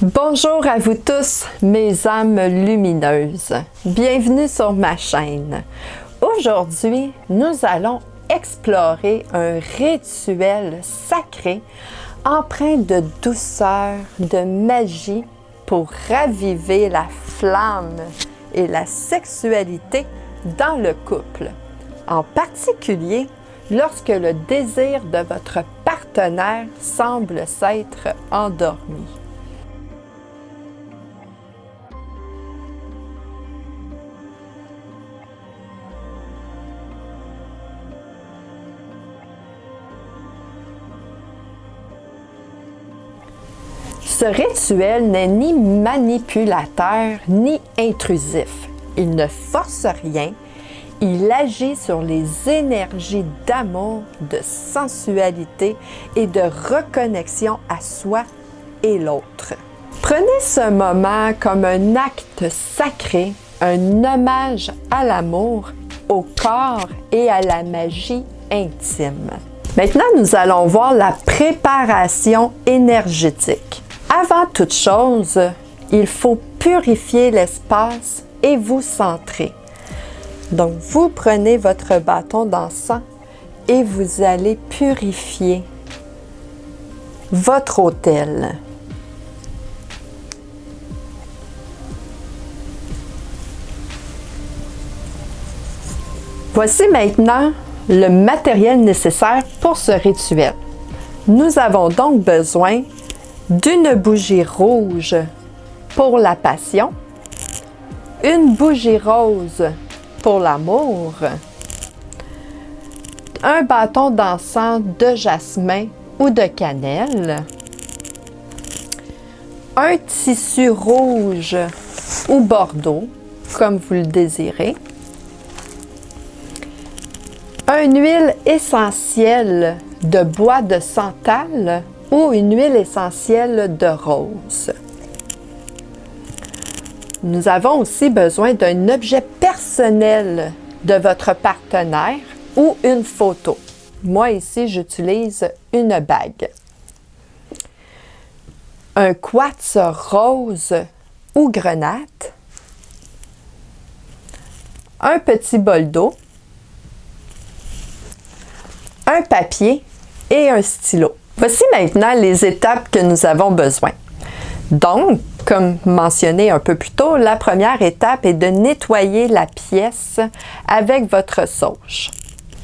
Bonjour à vous tous, mes âmes lumineuses. Bienvenue sur ma chaîne. Aujourd'hui, nous allons explorer un rituel sacré empreint de douceur, de magie pour raviver la flamme et la sexualité dans le couple. En particulier, lorsque le désir de votre partenaire semble s'être endormi. Ce rituel n'est ni manipulateur ni intrusif. Il ne force rien. Il agit sur les énergies d'amour, de sensualité et de reconnexion à soi et l'autre. Prenez ce moment comme un acte sacré, un hommage à l'amour, au corps et à la magie intime. Maintenant, nous allons voir la préparation énergétique. Avant toute chose, il faut purifier l'espace et vous centrer. Donc, vous prenez votre bâton d'encens et vous allez purifier votre autel. Voici maintenant le matériel nécessaire pour ce rituel. Nous avons donc besoin d'une bougie rouge pour la passion, une bougie rose pour l'amour, un bâton d'encens de jasmin ou de cannelle, un tissu rouge ou bordeaux, comme vous le désirez, une huile essentielle de bois de santal ou une huile essentielle de rose. Nous avons aussi besoin d'un objet personnel de votre partenaire ou une photo. Moi ici, j'utilise une bague. Un quartz rose ou grenate. Un petit bol d'eau. Un papier et un stylo. Voici maintenant les étapes que nous avons besoin. Donc, comme mentionné un peu plus tôt, la première étape est de nettoyer la pièce avec votre sauge.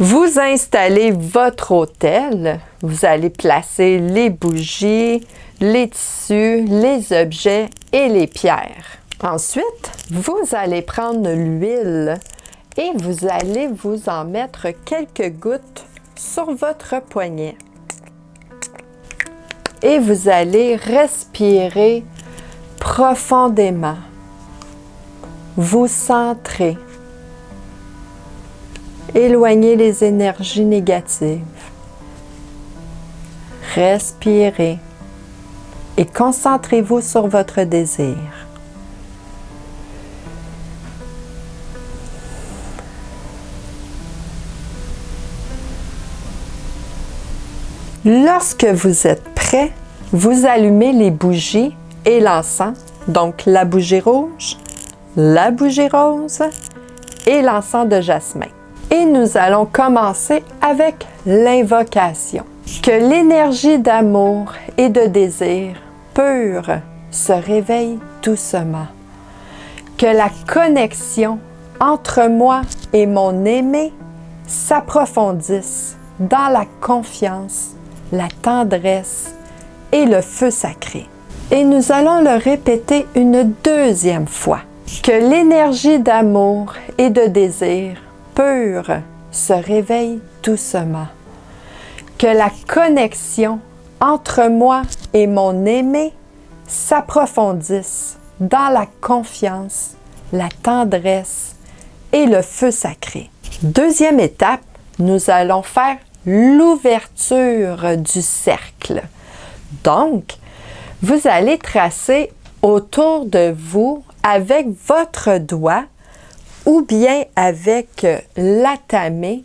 Vous installez votre autel, vous allez placer les bougies, les tissus, les objets et les pierres. Ensuite, vous allez prendre l'huile et vous allez vous en mettre quelques gouttes sur votre poignet. Et vous allez respirer profondément. Vous centrez. Éloignez les énergies négatives. Respirez. Et concentrez-vous sur votre désir. Lorsque vous êtes prêt, vous allumez les bougies et l'encens, donc la bougie rouge, la bougie rose et l'encens de jasmin. Et nous allons commencer avec l'invocation. Que l'énergie d'amour et de désir pur se réveille doucement. Que la connexion entre moi et mon aimé s'approfondisse dans la confiance, la tendresse et le feu sacré. Et nous allons le répéter une deuxième fois. Que l'énergie d'amour et de désir pur se réveille doucement. Que la connexion entre moi et mon aimé s'approfondisse dans la confiance, la tendresse et le feu sacré. Deuxième étape, nous allons faire l'ouverture du cercle. Donc, vous allez tracer autour de vous avec votre doigt ou bien avec l'atamé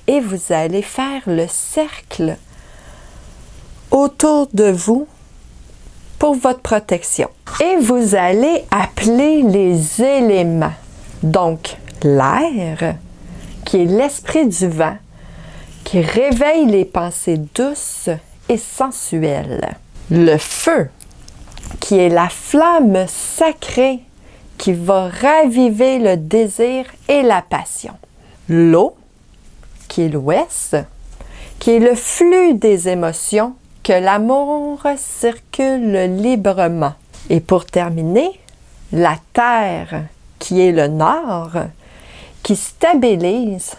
et vous allez faire le cercle autour de vous pour votre protection. Et vous allez appeler les éléments. Donc, l'air, qui est l'esprit du vent, qui réveille les pensées douces et sensuelles. Le feu, qui est la flamme sacrée qui va raviver le désir et la passion. L'eau, qui est l'ouest, qui est le flux des émotions, que l'amour circule librement. Et pour terminer, la terre, qui est le nord, qui stabilise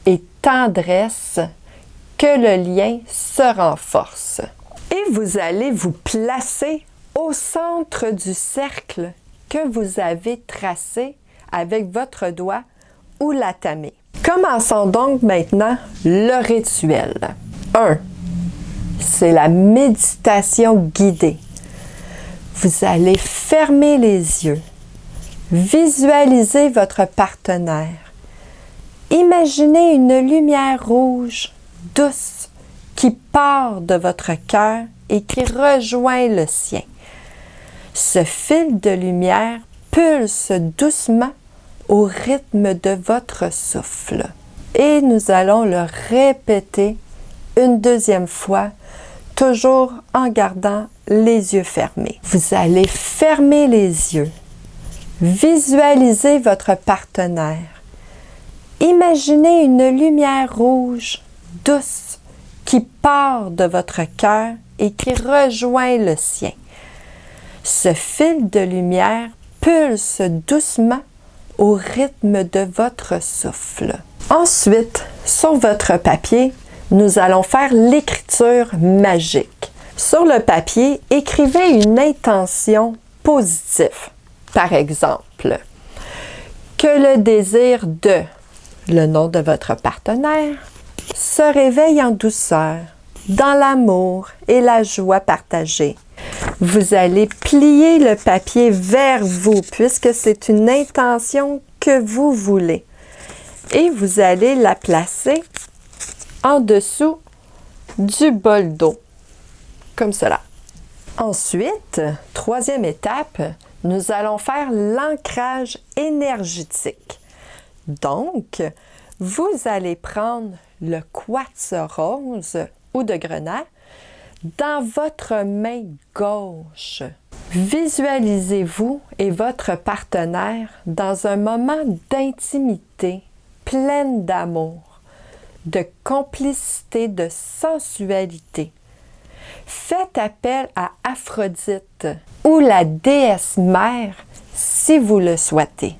et tendresse, que le lien se renforce. Et vous allez vous placer au centre du cercle que vous avez tracé avec votre doigt ou la tamée. Commençons donc maintenant le rituel. 1. C'est la méditation guidée. Vous allez fermer les yeux, visualiser votre partenaire. Imaginez une lumière rouge, douce, qui part de votre cœur et qui rejoint le sien. Ce fil de lumière pulse doucement au rythme de votre souffle. Et nous allons le répéter une deuxième fois, toujours en gardant les yeux fermés. Vous allez fermer les yeux, visualiser votre partenaire. Imaginez une lumière rouge, douce, qui part de votre cœur et qui rejoint le sien. Ce fil de lumière pulse doucement au rythme de votre souffle. Ensuite, sur votre papier, nous allons faire l'écriture magique. Sur le papier, écrivez une intention positive. Par exemple, que le désir de, le nom de votre partenaire, se réveille en douceur, dans l'amour et la joie partagée. Vous allez plier le papier vers vous, puisque c'est une intention que vous voulez. Et vous allez la placer en dessous du bol d'eau, comme cela. Ensuite, troisième étape, nous allons faire l'ancrage énergétique. Donc, vous allez prendre le quartz rose ou de grenat dans votre main gauche. Visualisez-vous et votre partenaire dans un moment d'intimité pleine d'amour, de complicité, de sensualité. Faites appel à Aphrodite ou la déesse mère si vous le souhaitez.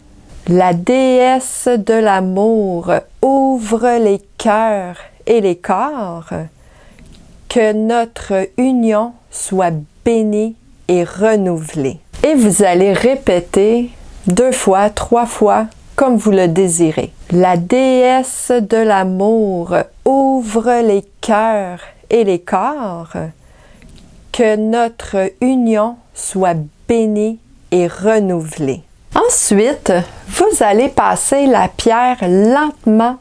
La déesse de l'amour ouvre les cœurs et les corps. Que notre union soit bénie et renouvelée. Et vous allez répéter 2 fois, 3 fois, comme vous le désirez. La déesse de l'amour ouvre les cœurs et les corps. Que notre union soit bénie et renouvelée. Ensuite, vous allez passer la pierre lentement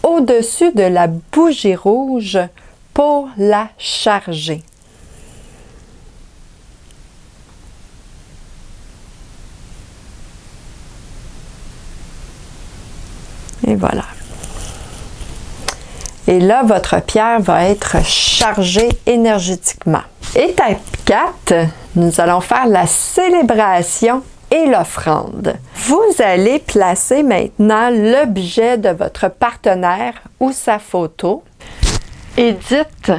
au-dessus de la bougie rouge pour la charger. Et voilà. Et là, votre pierre va être chargée énergétiquement. Étape 4, nous allons faire la célébration et l'offrande. Vous allez placer maintenant l'objet de votre partenaire ou sa photo et dites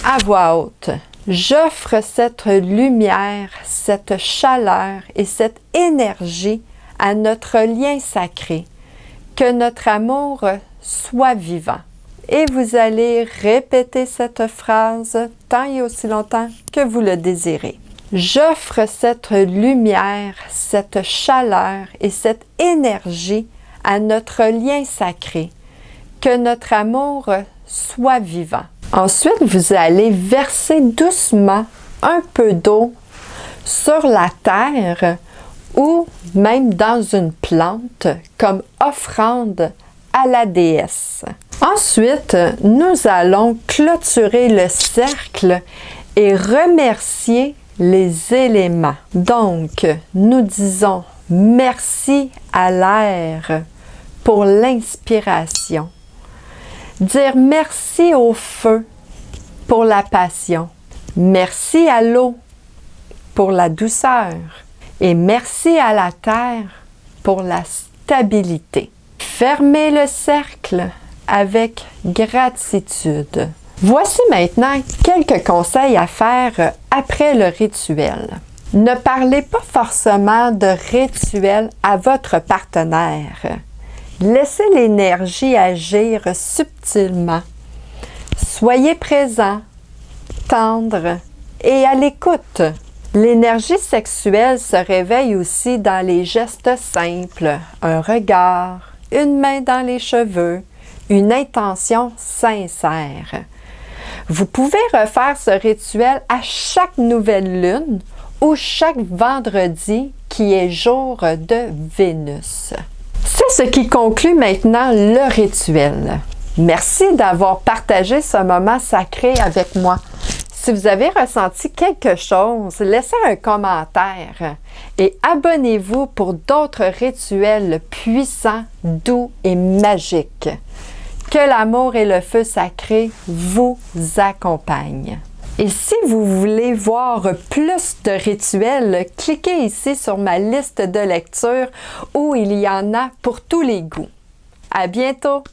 à voix haute, j'offre cette lumière, cette chaleur et cette énergie à notre lien sacré, que notre amour soit vivant. Et vous allez répéter cette phrase tant et aussi longtemps que vous le désirez. J'offre cette lumière, cette chaleur et cette énergie à notre lien sacré, que notre amour soit vivant. Ensuite, vous allez verser doucement un peu d'eau sur la terre ou même dans une plante comme offrande à la déesse. Ensuite, nous allons clôturer le cercle et remercier les éléments. Donc, nous disons merci à l'air pour l'inspiration. Dire merci au feu pour la passion. Merci à l'eau pour la douceur. Et merci à la terre pour la stabilité. Fermez le cercle avec gratitude. Voici maintenant quelques conseils à faire après le rituel. Ne parlez pas forcément de rituel à votre partenaire. Laissez l'énergie agir subtilement. Soyez présent, tendre et à l'écoute. L'énergie sexuelle se réveille aussi dans les gestes simples, un regard, une main dans les cheveux, une intention sincère. Vous pouvez refaire ce rituel à chaque nouvelle lune ou chaque vendredi qui est jour de Vénus. C'est ce qui conclut maintenant le rituel. Merci d'avoir partagé ce moment sacré avec moi. Si vous avez ressenti quelque chose, laissez un commentaire et abonnez-vous pour d'autres rituels puissants, doux et magiques. Que l'amour et le feu sacré vous accompagnent. Et si vous voulez voir plus de rituels, cliquez ici sur ma liste de lecture où il y en a pour tous les goûts. À bientôt!